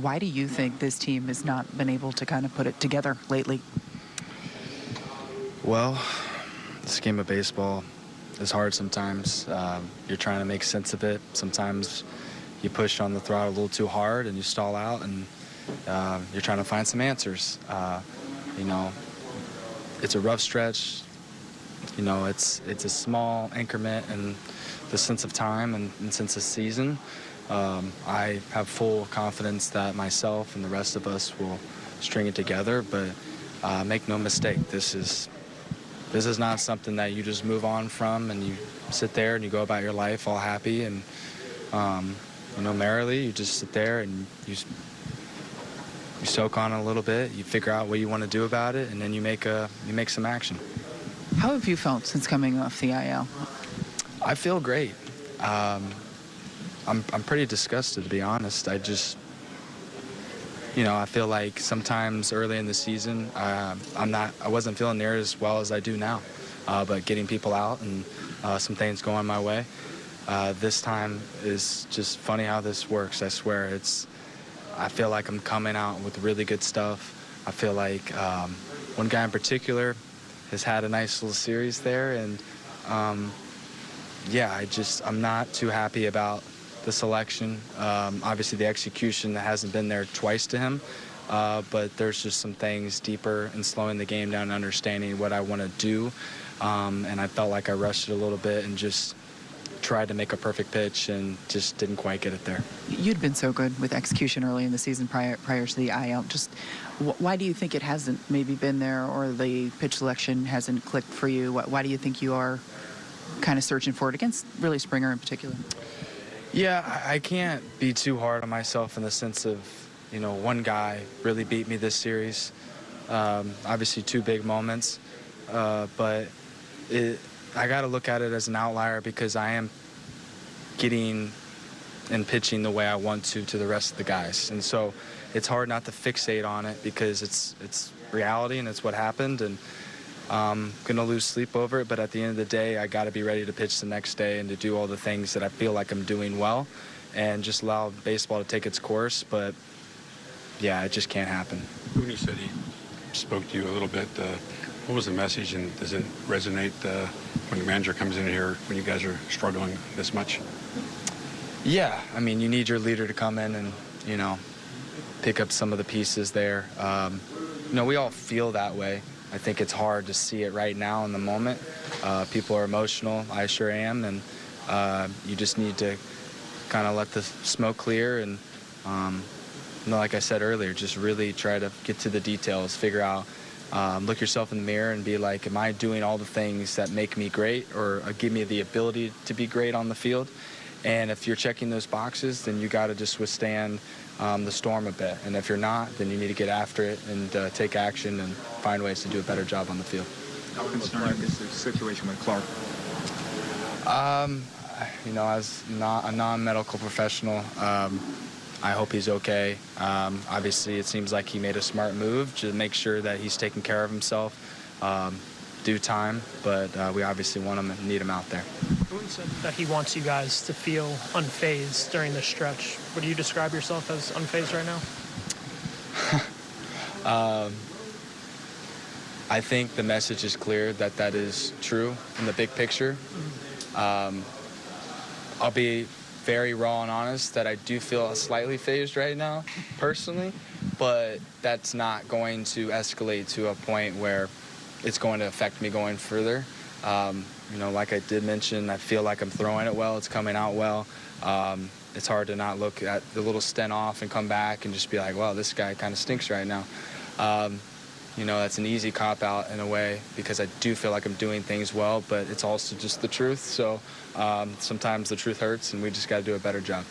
Why do you think this team has not been able to kind of put it together lately? Well, this game of baseball is hard sometimes. You're trying to make sense of it. Sometimes you push on the throttle a little too hard and you stall out, and you're trying to find some answers. You know, it's a rough stretch. You know, it's a small increment in the sense of time and sense of season. I have full confidence that myself and the rest of us will string it together, but make no mistake, this is not something that you just move on from and you sit there and you go about your life all happy and you know, merrily. You just sit there and you soak on it a little bit, you figure out what you want to do about it, and then you make some action. How have you felt since coming off the IL? I feel great. I'm pretty disgusted, to be honest. I feel like sometimes early in the season, I wasn't feeling near as well as I do now. But getting people out and some things going my way, this time is just funny how this works. I swear, I feel like I'm coming out with really good stuff. I feel like one guy in particular has had a nice little series there, and yeah, I'm not too happy about the selection. Obviously the execution hasn't been there twice to him, but there's just some things deeper in slowing the game down and understanding what I want to do, and I felt like I rushed it a little bit and just tried to make a perfect pitch and just didn't quite get it there. You'd been so good with execution early in the season prior to the IL. Just why do you think it hasn't maybe been there, or the pitch selection hasn't clicked for you? Why do you think you are kind of searching for it against really Springer in particular? Yeah, I can't be too hard on myself in the sense of, you know, one guy really beat me this series. Obviously two big moments, but I got to look at it as an outlier because I am getting and pitching the way I want to the rest of the guys. And so it's hard not to fixate on it because it's reality and it's what happened, and I'm going to lose sleep over it, but at the end of the day, I got to be ready to pitch the next day and to do all the things that I feel like I'm doing well and just allow baseball to take its course. But yeah, it just can't happen. When you said he spoke to you a little bit, what was the message, and does it resonate when the manager comes in here when you guys are struggling this much? Yeah, I mean, you need your leader to come in and, you know, pick up some of the pieces there. You know, we all feel that way. I think it's hard to see it right now in the moment. People are emotional, I sure am, and you just need to kind of let the smoke clear and, you know, like I said earlier, just really try to get to the details, figure out, look yourself in the mirror and be like, am I doing all the things that make me great or give me the ability to be great on the field? And if you're checking those boxes, then you got to just withstand the storm a bit. And if you're not, then you need to get after it and take action and find ways to do a better job on the field. How concerning is the situation with Clark? You know, as a non-medical professional, I hope he's okay. Obviously, it seems like he made a smart move to make sure that he's taking care of himself due time, but we obviously want him and need him out there. Boone said that he wants you guys to feel unfazed during this stretch. Would you describe yourself as unfazed right now? I think the message is clear that is true in the big picture. I'll be very raw and honest that I do feel slightly phased right now, personally, but that's not going to escalate to a point where it's going to affect me going further. You know, like I did mention, I feel like I'm throwing it well, it's coming out well. It's hard to not look at the little stint off and come back and just be like, wow, this guy kind of stinks right now. You know, that's an easy cop-out in a way because I do feel like I'm doing things well, but it's also just the truth. So sometimes the truth hurts, and we just got to do a better job.